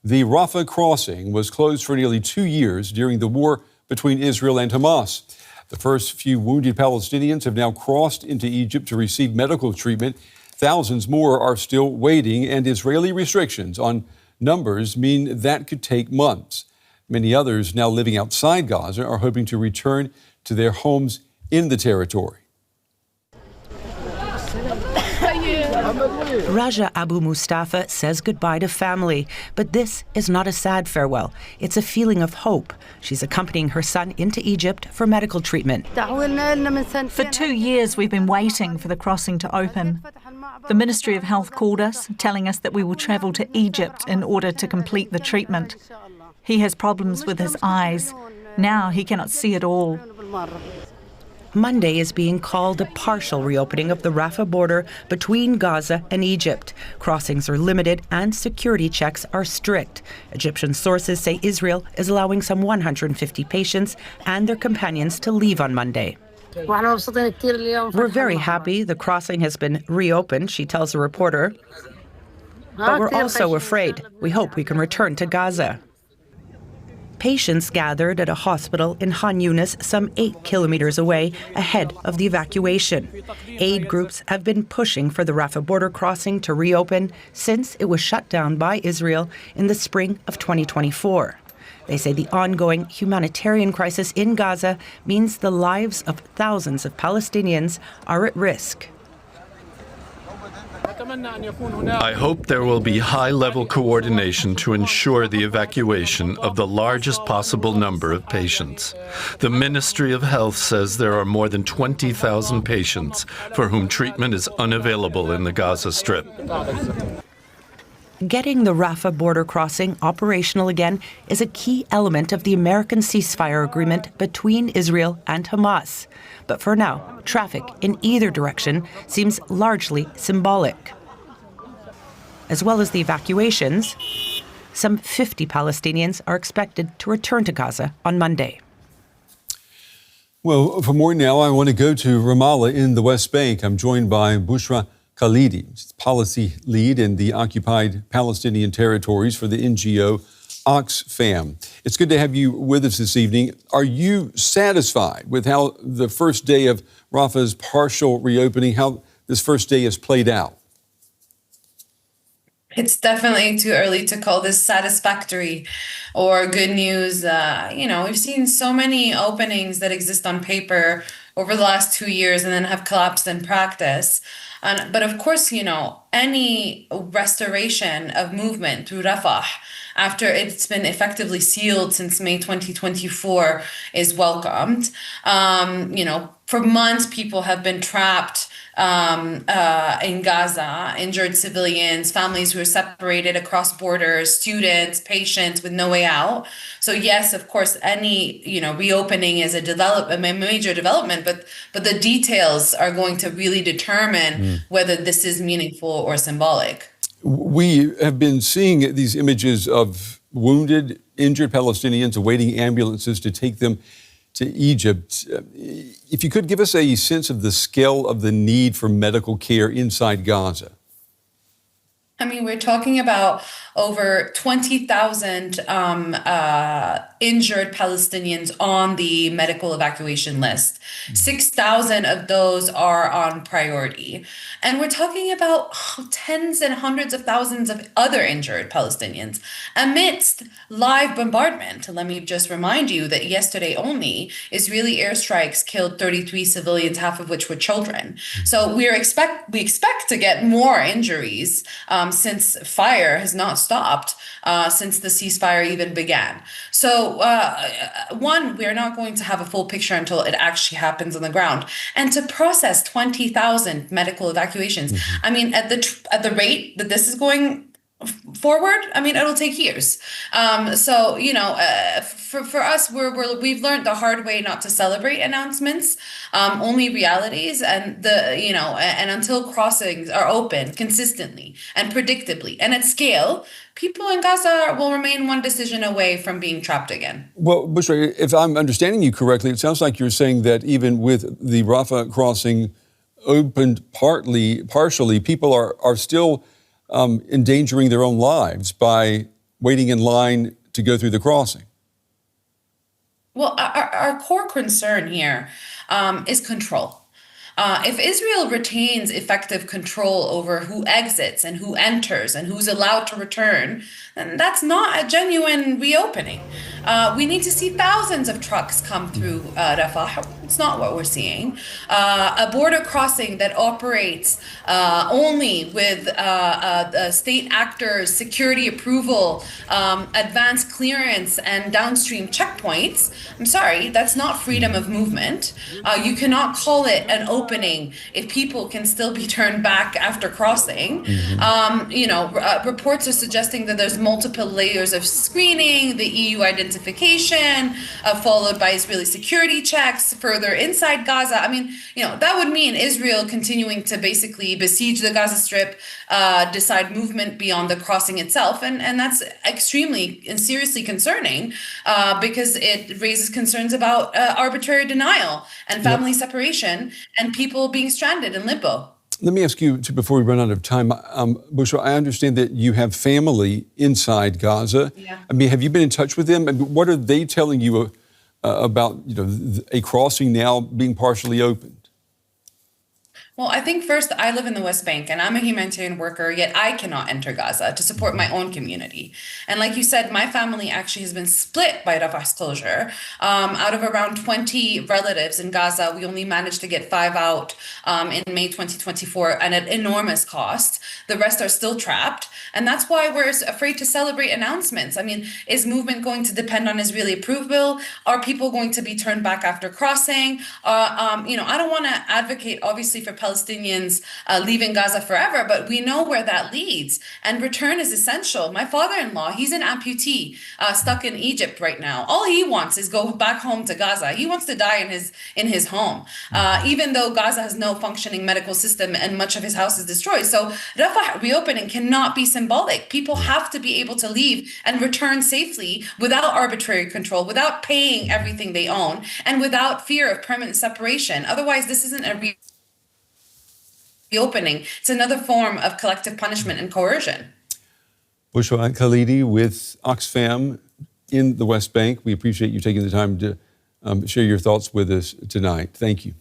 The Rafah crossing was closed for nearly 2 years during the war between Israel and Hamas. The first few wounded Palestinians have now crossed into Egypt to receive medical treatment. Thousands more are still waiting, and Israeli restrictions on numbers mean that could take months. Many others now living outside Gaza are hoping to return to their homes in the territory. Raja Abu Mustafa says goodbye to family, but this is not a sad farewell. It's a feeling of hope. She's accompanying her son into Egypt for medical treatment. For 2 years, we've been waiting for the crossing to open. The Ministry of Health called us, telling us that we will travel to Egypt in order to complete the treatment. He has problems with his eyes. Now he cannot see at all. Monday is being called a partial reopening of the Rafah border between Gaza and Egypt. Crossings are limited and security checks are strict. Egyptian sources say Israel is allowing some 150 patients and their companions to leave on Monday. We're very happy the crossing has been reopened, she tells a reporter. But we're also afraid. We hope we can return to Gaza. Patients gathered at a hospital in Han Yunis, some 8 kilometers away, ahead of the evacuation. Aid groups have been pushing for the Rafah border crossing to reopen since it was shut down by Israel in the spring of 2024. They say the ongoing humanitarian crisis in Gaza means the lives of thousands of Palestinians are at risk. I hope there will be high-level coordination to ensure the evacuation of the largest possible number of patients. The Ministry of Health says there are more than 20,000 patients for whom treatment is unavailable in the Gaza Strip. Getting the Rafah border crossing operational again is a key element of the American ceasefire agreement between Israel and Hamas. But for now, traffic in either direction seems largely symbolic. As well as the evacuations, some 50 Palestinians are expected to return to Gaza on Monday. Well, for more now, I want to go to Ramallah in the West Bank. I'm joined by Bushra Khalidi, policy lead in the occupied Palestinian territories for the NGO Oxfam. It's good to have you with us this evening. Are you satisfied with how the first day of Rafah's partial reopening, how this first day has played out? It's definitely too early to call this satisfactory or good news. We've seen so many openings that exist on paper over the last 2 years and then have collapsed in practice. But of course, any restoration of movement through Rafah after it's been effectively sealed since May 2024 is welcomed. For months, people have been trapped in Gaza, injured civilians, families who are separated across borders, students, patients with no way out. So yes, of course, any reopening is a major development, but the details are going to really determine whether this is meaningful or symbolic. We have been seeing these images of wounded, injured Palestinians awaiting ambulances to take them to Egypt. If you could give us a sense of the scale of the need for medical care inside Gaza. We're talking about over 20,000 injured Palestinians on the medical evacuation list. 6,000 of those are on priority. And we're talking about tens and hundreds of thousands of other injured Palestinians amidst live bombardment. Let me just remind you that yesterday only, Israeli airstrikes killed 33 civilians, half of which were children. So we expect to get more injuries since fire has not stopped since the ceasefire even began. So one, we are not going to have a full picture until it actually happens on the ground. And to process 20,000 medical evacuations, at the rate that this is going forward, it'll take years. For us, we've learned the hard way not to celebrate announcements, only realities, and and until crossings are open consistently and predictably and at scale, people in Gaza will remain one decision away from being trapped again. Well, Bushra, if I'm understanding you correctly, it sounds like you're saying that even with the Rafah crossing opened partially, people are still endangering their own lives by waiting in line to go through the crossing? Well, our core concern here is control. If Israel retains effective control over who exits and who enters and who's allowed to return, then that's not a genuine reopening. We need to see thousands of trucks come through Rafah. It's not what we're seeing. A border crossing that operates only with state actors, security approval, advanced clearance, and downstream checkpoints. I'm sorry, that's not freedom of movement. You cannot call it an opening if people can still be turned back after crossing. Reports are suggesting that there's multiple layers of screening, the EU identification, followed by Israeli security checks further inside Gaza. I mean, that would mean Israel continuing to basically besiege the Gaza Strip, decide movement beyond the crossing itself. And that's extremely and seriously concerning because it raises concerns about arbitrary denial and family separation and people being stranded in limbo. Let me ask you, before we run out of time, Bushra, I understand that you have family inside Gaza. Yeah. I mean, have you been in touch with them? And what are they telling you about a crossing now being partially opened? Well, I think first, I live in the West Bank and I'm a humanitarian worker, yet I cannot enter Gaza to support my own community. And like you said, my family actually has been split by Rafah's closure. Out of around 20 relatives in Gaza, we only managed to get 5 out in May 2024 and at enormous cost. The rest are still trapped. And that's why we're afraid to celebrate announcements. I mean, is movement going to depend on Israeli approval? Are people going to be turned back after crossing? I don't want to advocate, obviously, for Palestinians leaving Gaza forever, but we know where that leads. And return is essential. My father-in-law, he's an amputee stuck in Egypt right now. All he wants is go back home to Gaza. He wants to die in his home, even though Gaza has no functioning medical system and much of his house is destroyed. So Rafah reopening cannot be symbolic. People have to be able to leave and return safely without arbitrary control, without paying everything they own, and without fear of permanent separation. Otherwise, this isn't a reopening. It's another form of collective punishment and coercion. Bushra Khalidi with Oxfam in the West Bank. We appreciate you taking the time to share your thoughts with us tonight. Thank you.